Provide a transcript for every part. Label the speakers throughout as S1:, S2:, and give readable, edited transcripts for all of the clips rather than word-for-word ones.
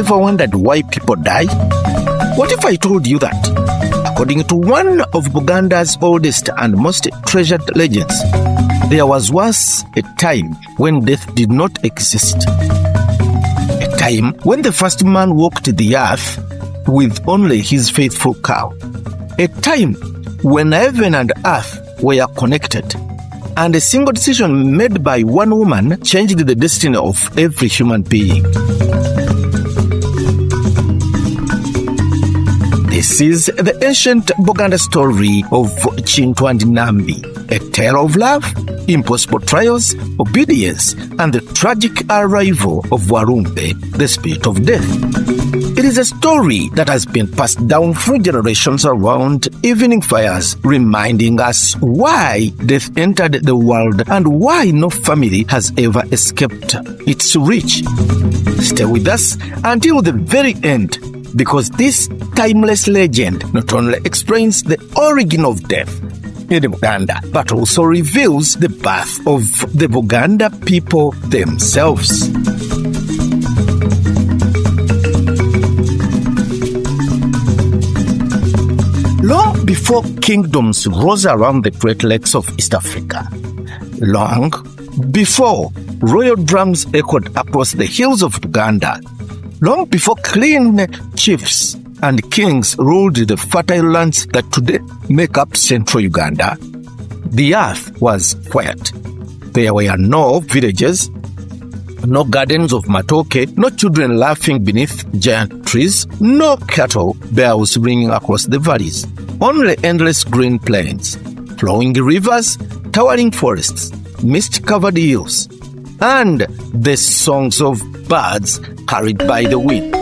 S1: ever wondered why people die? What if I told you that, according to one of Buganda's oldest and most treasured legends, there was once a time when death did not exist. A time when the first man walked the earth with only his faithful cow. A time when heaven and earth were connected, and a single decision made by one woman changed the destiny of every human being. This is the ancient Buganda story of Kintu and Nambi, a tale of love, impossible trials, obedience, and the tragic arrival of Walumbe, the spirit of death. It is a story that has been passed down through generations around evening fires, reminding us why death entered the world and why no family has ever escaped its reach. Stay with us until the very end, because this timeless legend not only explains the origin of death in Uganda, but also reveals the birth of the Buganda people themselves. Long before kingdoms rose around the Great Lakes of East Africa, long before royal drums echoed across the hills of Uganda, long before clean chiefs and kings ruled the fertile lands that today make up central Uganda, the earth was quiet. There were no villages, no gardens of matoke, no children laughing beneath giant trees, no cattle bells ringing across the valleys. Only endless green plains, flowing rivers, towering forests, mist-covered hills, and the songs of birds carried by the wind.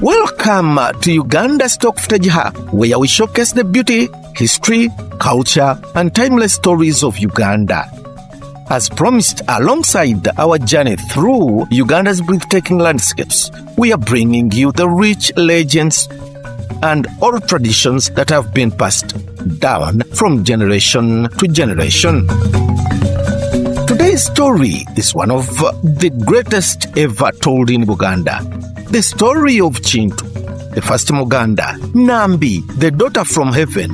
S1: Welcome to Uganda's Talk Footage Hub, where we showcase the beauty, history, culture, and timeless stories of Uganda. As promised, alongside our journey through Uganda's breathtaking landscapes, we are bringing you the rich legends and oral traditions that have been passed down from generation to generation. Today's story is one of the greatest ever told in Buganda. The story of Kintu, the first Muganda, Nambi, the daughter from heaven,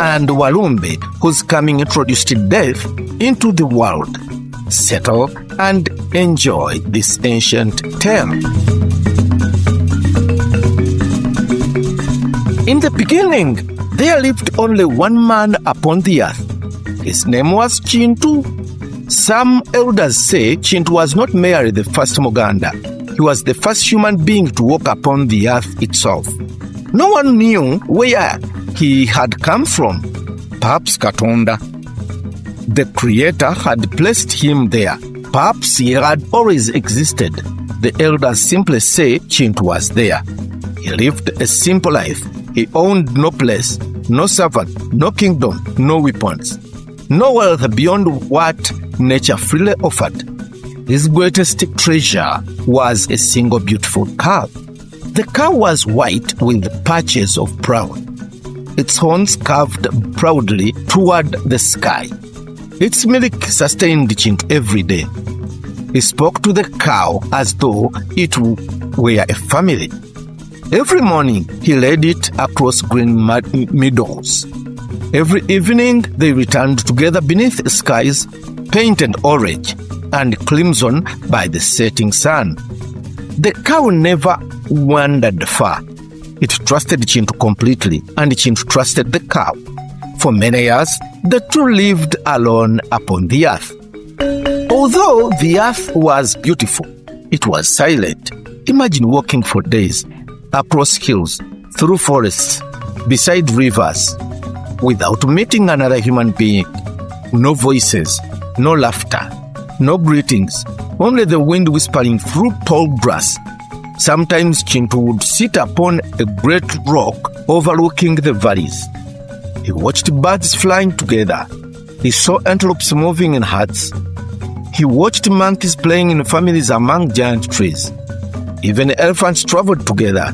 S1: and Walumbe, whose coming introduced death into the world. Settle and enjoy this ancient tale. In the beginning, there lived only one man upon the earth. His name was Kintu. Some elders say Kintu was not merely the first Muganda. He was the first human being to walk upon the earth itself. No one knew where he had come from. Perhaps Katonda, the Creator, had placed him there. Perhaps he had always existed. The elders simply say Kintu was there. He lived a simple life. He owned no place, no servant, no kingdom, no weapons, no wealth beyond what nature freely offered. His greatest treasure was a single beautiful cow. The cow was white with patches of brown, its horns curved proudly toward the sky. Its milk sustained Kintu every day. He spoke to the cow as though it were a family. Every morning, he led it across green meadows. Every evening, they returned together beneath skies painted orange and crimson by the setting sun. The cow never wandered far. It trusted Kintu completely, and Kintu trusted the cow. For many years, the two lived alone upon the earth. Although the earth was beautiful, it was silent. Imagine walking for days across hills, through forests, beside rivers, without meeting another human being. No voices, no laughter, no greetings, only the wind whispering through tall grass. Sometimes Kintu would sit upon a great rock overlooking the valleys. He watched birds flying together. He saw antelopes moving in herds. He watched monkeys playing in families among giant trees. Even elephants traveled together.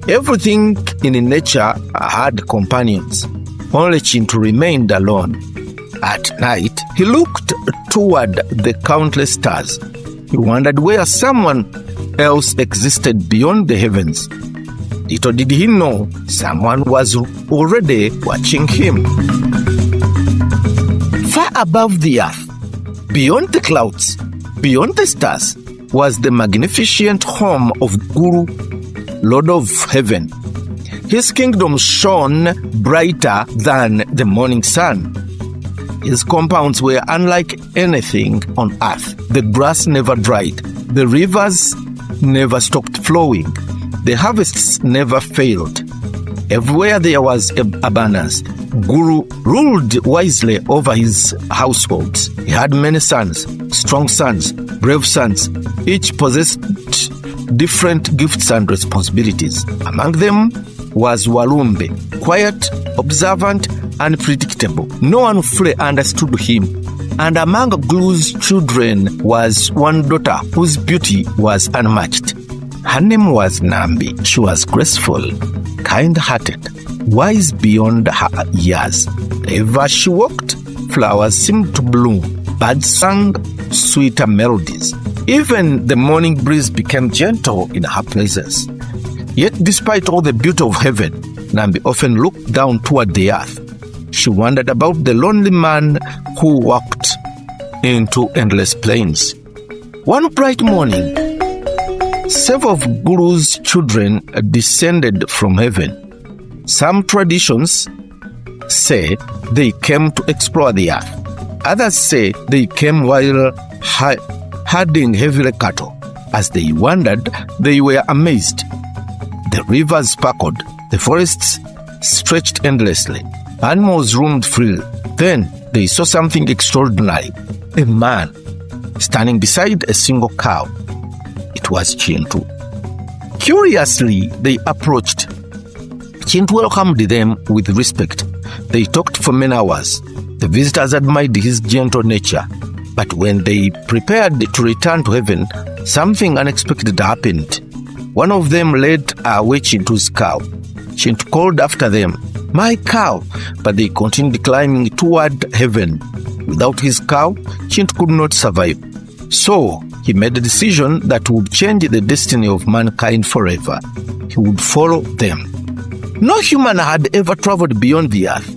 S1: Everything in nature had companions. Only Kintu remained alone. At night, he looked toward the countless stars. He wondered where someone else existed beyond the heavens. Little did he know, someone was already watching him. Far above the earth, beyond the clouds, beyond the stars, was the magnificent home of Ggulu, Lord of Heaven. His kingdom shone brighter than the morning sun. His compounds were unlike anything on earth. The grass never dried. The rivers never stopped flowing. The harvests never failed. Everywhere there was abundance. Ggulu ruled wisely over his households. He had many sons, strong sons, brave sons. Each possessed different gifts and responsibilities. Among them was Walumbe, quiet, observant, and predictable. No one fully understood him. And among Ggulu's children was one daughter whose beauty was unmatched. Her name was Nambi. She was graceful, kind-hearted, wise beyond her years. Wherever she walked, flowers seemed to bloom. Birds sang sweeter melodies. Even the morning breeze became gentle in her presence. Yet despite all the beauty of heaven, Nambi often looked down toward the earth. She wondered about the lonely man who walked into endless plains. One bright morning, several of Ggulu's children descended from heaven. Some traditions say they came to explore the earth. Others say they came while herding heavy cattle. As they wandered, they were amazed. The rivers sparkled, the forests stretched endlessly, animals roamed freely. Then they saw something extraordinary. A man standing beside a single cow. It was Kintu. Curiously, they approached. Kintu welcomed them with respect. They talked for many hours. The visitors admired his gentle nature. But when they prepared to return to heaven, something unexpected happened. One of them led away Kintu's cow. Kintu called after them, "My cow!" But they continued climbing toward heaven. Without his cow, Kintu could not survive. So he made a decision that would change the destiny of mankind forever. He would follow them. No human had ever traveled beyond the earth.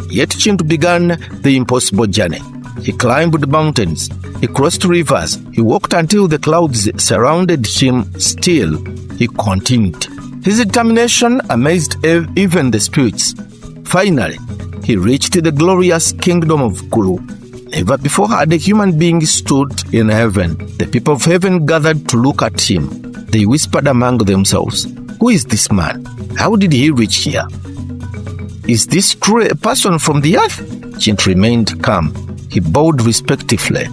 S1: Yet Kintu began the impossible journey. He climbed mountains. He crossed rivers. He walked until the clouds surrounded him. Still, he continued. His determination amazed even the spirits. Finally, he reached the glorious kingdom of Ggulu. Never before had a human being stood in heaven. The people of heaven gathered to look at him. They whispered among themselves, "Who is this man? How did he reach here? Is this true a person from the earth?" Kintu remained calm. He bowed respectfully.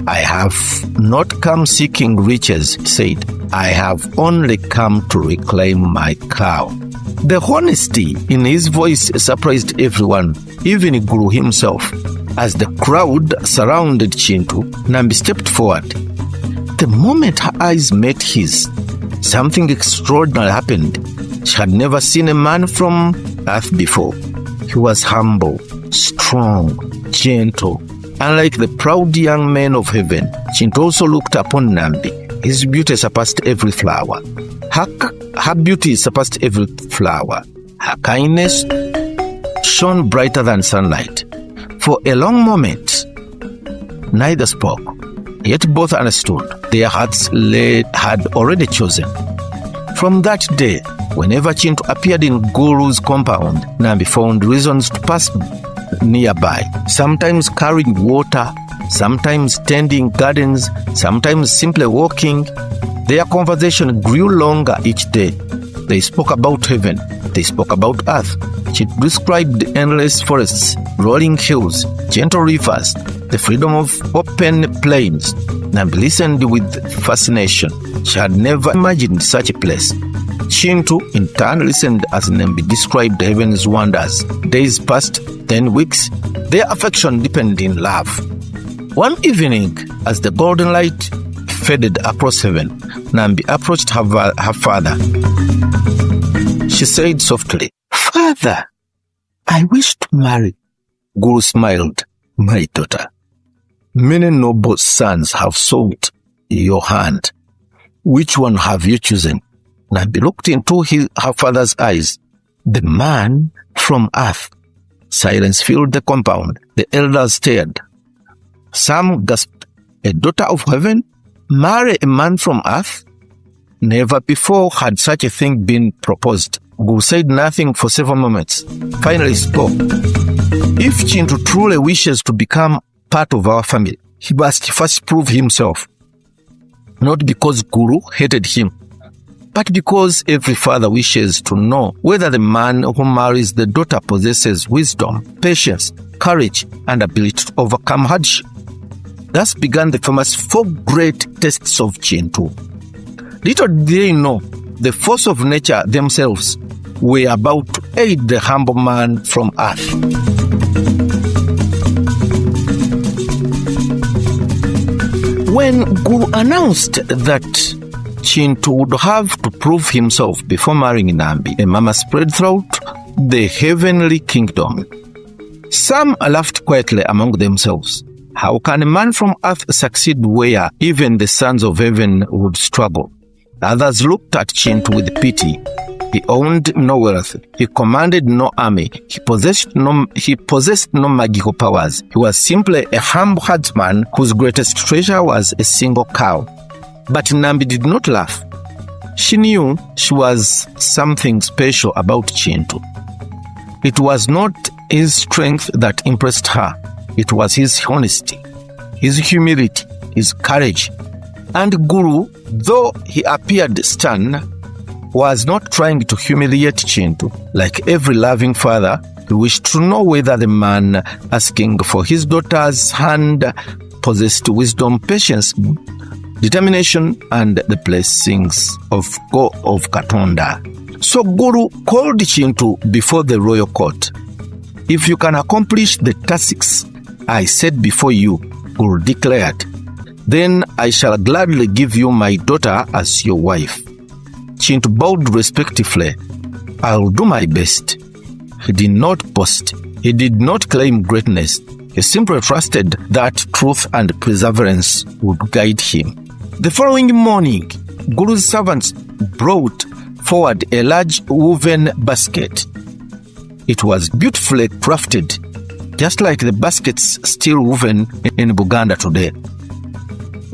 S1: "I have not come seeking riches," he said. "I have only come to reclaim my cow." The honesty in his voice surprised everyone, even Ggulu himself. As the crowd surrounded Kintu, Nambi stepped forward. The moment her eyes met his, something extraordinary happened. She had never seen a man from earth before. He was humble, strong, gentle. Unlike the proud young men of heaven, Kintu also looked upon Nambi. His beauty surpassed every flower. Her beauty surpassed every flower. Her kindness shone brighter than sunlight. For a long moment, neither spoke, yet both understood. Their hearts had already chosen. From that day, whenever Kintu appeared in Ggulu's compound, Nambi found reasons to pass nearby, sometimes carrying water, sometimes tending gardens, sometimes simply walking. Their conversation grew longer each day. They spoke about heaven. They spoke about earth. She described endless forests, rolling hills, gentle rivers, the freedom of open plains. Nambi listened with fascination. She had never imagined such a place. Kintu, in turn, listened as Nambi described heaven's wonders. Days passed, then weeks. Their affection deepened in love. One evening, as the golden light faded across heaven, Nambi approached her father. She said softly, "Father, I wish to marry." Ggulu smiled. My daughter, many noble sons have sought your hand. Which one have you chosen? Nambi looked into her father's eyes. The man from earth. Silence filled the compound. The elders stared. Some gasped. A daughter of heaven? Marry a man from earth? Never before had such a thing been proposed. Ggulu said nothing for several moments. Finally spoke. If Kintu truly wishes to become part of our family, he must first prove himself. Not because Ggulu hated him, but because every father wishes to know whether the man who marries the daughter possesses wisdom, patience, courage, and ability to overcome hardship. Thus began the famous 4 great tests of Kintu. Little did they know, the force of nature themselves were about to aid the humble man from earth. When Ggulu announced that Kintu would have to prove himself before marrying Nambi, a murmur spread throughout the heavenly kingdom. Some laughed quietly among themselves. How can a man from earth succeed where even the sons of heaven would struggle? Others looked at Kintu with pity. He owned no wealth. He commanded no army. He possessed no magical powers. He was simply a humble herdsman whose greatest treasure was a single cow. But Nambi did not laugh. She knew she was something special about Kintu. It was not his strength that impressed her. It was his honesty, his humility, his courage. And Ggulu, though he appeared stern, was not trying to humiliate Kintu. Like every loving father, he wished to know whether the man asking for his daughter's hand possessed wisdom, patience, determination, and the blessings of God of Katonda. So Ggulu called Kintu before the royal court. If you can accomplish the tasks I set before you, Ggulu declared, then I shall gladly give you my daughter as your wife. Kintu bowed respectfully. I will do my best. He did not boast. He did not claim greatness. He simply trusted that truth and perseverance would guide him. The following morning, Ggulu's servants brought forward a large woven basket. It was beautifully crafted, just like the baskets still woven in Buganda today.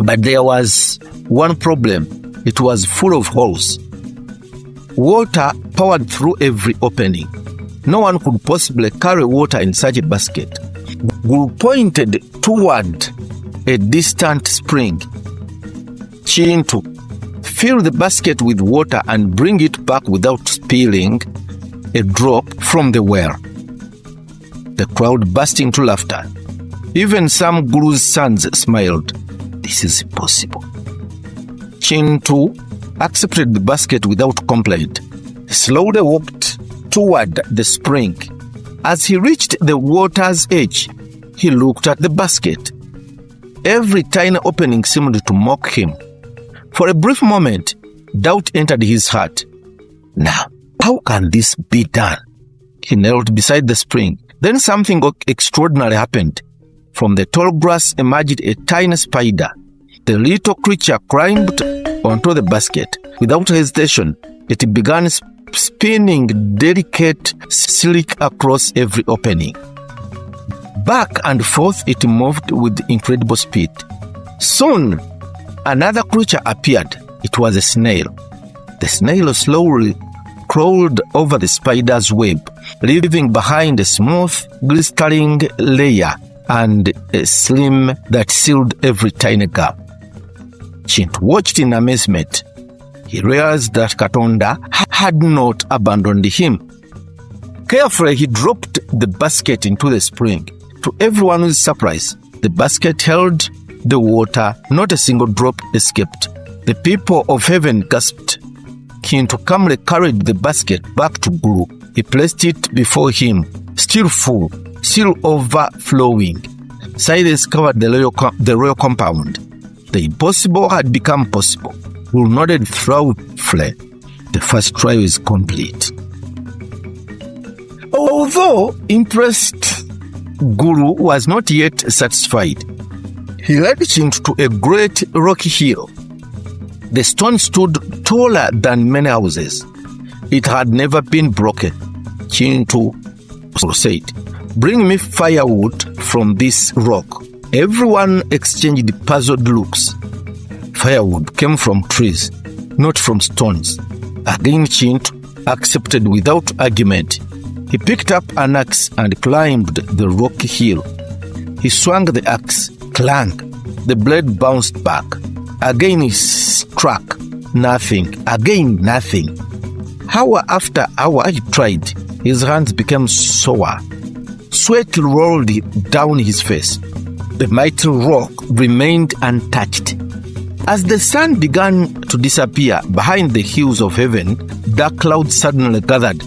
S1: But there was one problem. It was full of holes. Water poured through every opening. No one could possibly carry water in such a basket. Ggulu pointed toward a distant spring. Kintu, fill the basket with water and bring it back without spilling a drop from the well. The crowd burst into laughter. Even some Ggulu's sons smiled. This is impossible. Kintu accepted the basket without complaint. He slowly walked toward the spring. As he reached the water's edge, he looked at the basket. Every tiny opening seemed to mock him. For a brief moment, doubt entered his heart. Now, how can this be done? He knelt beside the spring. Then something extraordinary happened. From the tall grass emerged a tiny spider. The little creature climbed onto the basket. Without hesitation, it began spinning delicate silk across every opening. Back and forth it moved with incredible speed. Soon, another creature appeared. It was a snail. The snail slowly crawled over the spider's web, leaving behind a smooth, glistening layer and a slim that sealed every tiny gap. Kintu watched in amazement. He realized that Katonda had not abandoned him. Carefully, he dropped the basket into the spring. To everyone's surprise, the basket held the water. Not a single drop escaped. The people of heaven gasped. Kintu calmly carried the basket back to Ggulu. He placed it before him, still full, still overflowing. Silence covered the royal compound. The impossible had become possible. Ggulu nodded proudly. The first trial is complete. Although impressed Ggulu was not yet satisfied. He led Kintu to a great rocky hill. The stone stood taller than many houses. It had never been broken. Kintu said, "Bring me firewood from this rock." Everyone exchanged puzzled looks. Firewood came from trees, not from stones. Again Kintu accepted without argument. He picked up an axe and climbed the rocky hill. He swung the axe. Clang! The blade bounced back. Again he struck. Nothing. Again nothing. Hour after hour he tried. His hands became sore. Sweat rolled down his face. The mighty rock remained untouched. As the sun began to disappear behind the hills of heaven, dark clouds suddenly gathered.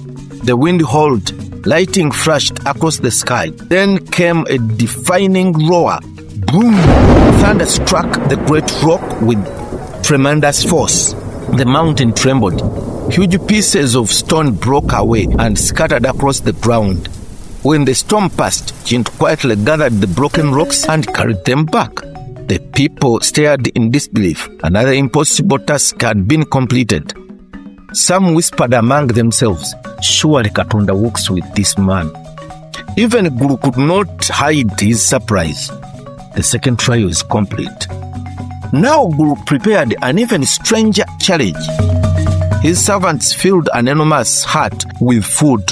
S1: The wind howled. Lightning flashed across the sky. Then came a deafening roar. Boom! Thunder struck the great rock with tremendous force. The mountain trembled. Huge pieces of stone broke away and scattered across the ground. When the storm passed, Kintu quietly gathered the broken rocks and carried them back. The people stared in disbelief. Another impossible task had been completed. Some whispered among themselves, "Surely Katonda works with this man." Even Ggulu could not hide his surprise. The second trial is complete. Now Ggulu prepared an even stranger challenge. His servants filled an enormous hut with food.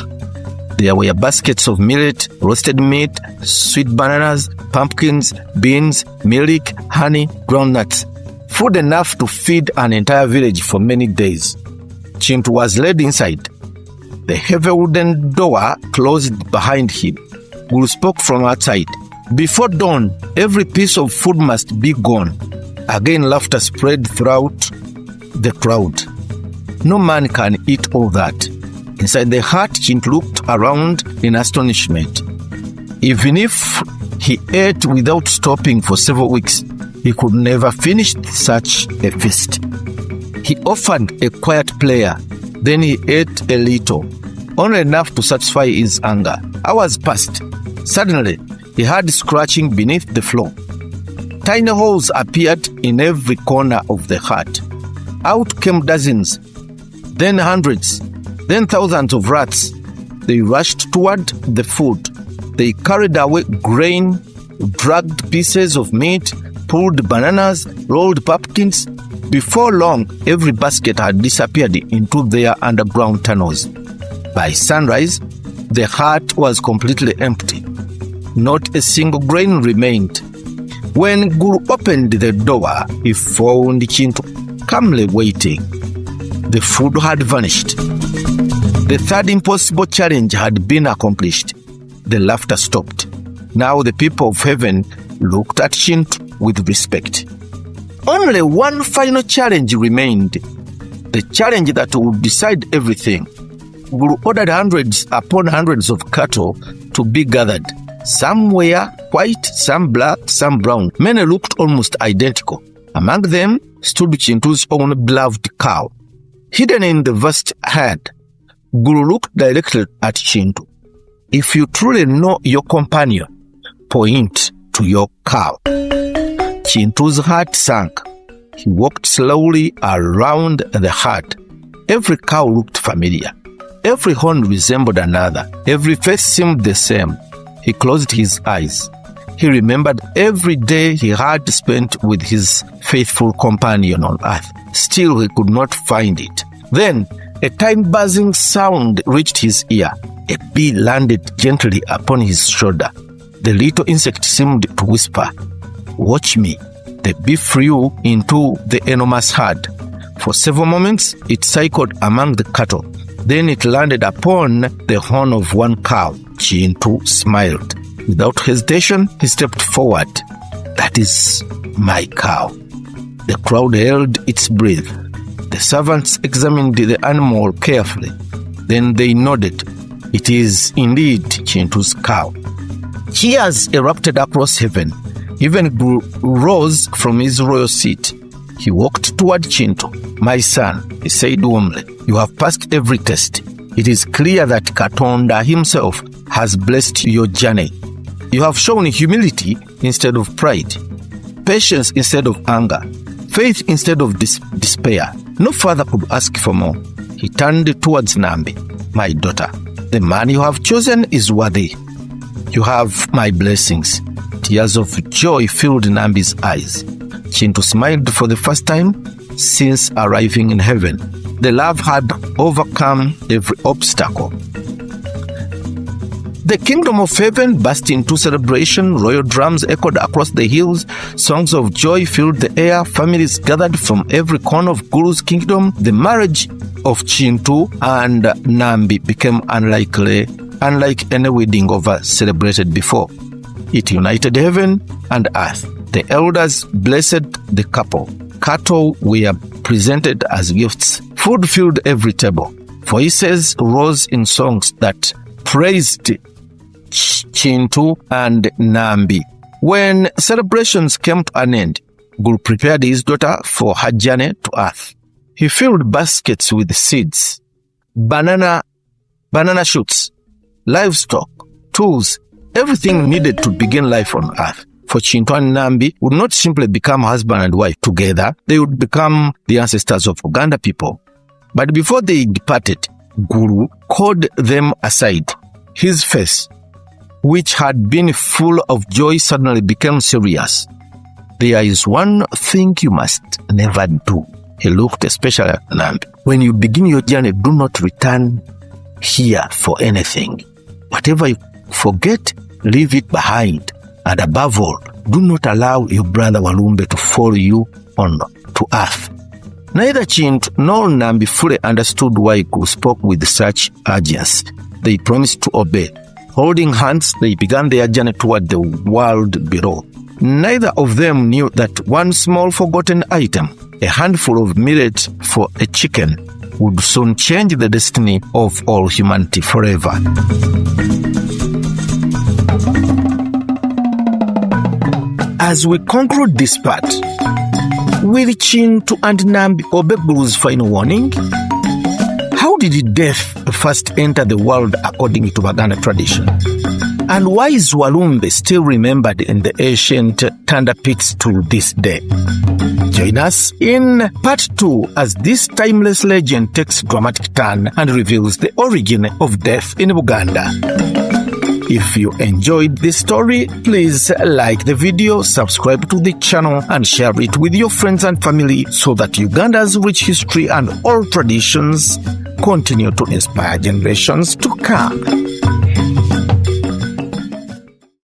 S1: There were baskets of millet, roasted meat, sweet bananas, pumpkins, beans, milk, honey, groundnuts. Food enough to feed an entire village for many days. Kintu was led inside. The heavy wooden door closed behind him. Ggulu spoke from outside. "Before dawn, every piece of food must be gone." Again laughter spread throughout the crowd. "No man can eat all that." Inside the hut, Kintu looked around in astonishment. Even if he ate without stopping for several weeks, he could never finish such a feast. He offered a quiet prayer, then he ate a little, only enough to satisfy his hunger. Hours passed. Suddenly, he heard scratching beneath the floor. Tiny holes appeared in every corner of the hut. Out came dozens, then hundreds, then thousands of rats. They rushed toward the food. They carried away grain, dragged pieces of meat, pulled bananas, rolled pumpkins. Before long, every basket had disappeared into their underground tunnels. By sunrise, the hut was completely empty. Not a single grain remained. When Ggulu opened the door, he found Kintu calmly waiting. The food had vanished. The third impossible challenge had been accomplished. The laughter stopped. Now the people of heaven looked at Kintu with respect. Only one final challenge remained, the challenge that would decide everything. Ggulu ordered hundreds upon hundreds of cattle to be gathered. Some were white, some black, some brown. Many looked almost identical. Among them stood Kintu's own beloved cow. Hidden in the vast herd, Ggulu looked directly at Kintu. "If you truly know your companion, point to your cow." Kintu's heart sank. He walked slowly around the hut. Every cow looked familiar. Every horn resembled another. Every face seemed the same. He closed his eyes. He remembered every day he had spent with his faithful companion on earth. Still, he could not find it. Then, a tiny buzzing sound reached his ear. A bee landed gently upon his shoulder. The little insect seemed to whisper, "Watch me." The bee flew into the enormous herd. For several moments, it cycled among the cattle. Then it landed upon the horn of one cow. Kintu smiled. Without hesitation, he stepped forward. "That is my cow." The crowd held its breath. The servants examined the animal carefully. Then they nodded. It is indeed Kintu's cow. Cheers erupted across heaven. Even Ggulu rose from his royal seat. He walked toward Kintu. "My son," he said warmly, "you have passed every test. It is clear that Katonda himself has blessed your journey. You have shown humility instead of pride, patience instead of anger, faith instead of despair. No father could ask for more. He turned towards Nambi. My daughter, the man you have chosen is worthy. You have my blessings. Tears of joy filled Nambi's eyes. Kintu smiled for the first time since arriving in heaven. The love had overcome every obstacle. The kingdom of heaven burst into celebration. Royal drums echoed across the hills. Songs of joy filled the air. Families gathered from every corner of Ggulu's kingdom. The marriage of Kintu and Nambi became unlike any wedding ever celebrated before. It united heaven and earth. The elders blessed the couple. Cattle were presented as gifts. Food filled every table. Voices rose in songs that praised Kintu and Nambi. When celebrations came to an end, Ggulu prepared his daughter for her journey to earth. He filled baskets with seeds, banana shoots, livestock, tools, everything needed to begin life on earth. For Kintu and Nambi would not simply become husband and wife together, they would become the ancestors of Uganda people. But before they departed, Ggulu called them aside. His face, which had been full of joy, suddenly became serious. There is one thing you must never do. He looked especially at Nambi. When you begin your journey, do not return here for anything. Whatever you forget, leave it behind. And above all, do not allow your brother Walumbe to follow you on to earth. Neither Kintu nor Nambi fully understood why Ggulu spoke with such urgency. They promised to obey. Holding hands, they began their journey toward the world below. Neither of them knew that one small forgotten item, a handful of millet for a chicken, would soon change the destiny of all humanity forever. As we conclude this part, will Kintu and Nambi obey Ggulu's final warning? How did death first enter the world according to Baganda tradition? And why is Walumbe still remembered in the ancient Thunder pits to this day? Join us in part 2 as this timeless legend takes a dramatic turn and reveals the origin of death in Buganda. If you enjoyed this story, please like the video, subscribe to the channel, and share it with your friends and family so that Uganda's rich history and old traditions continue to inspire generations to come.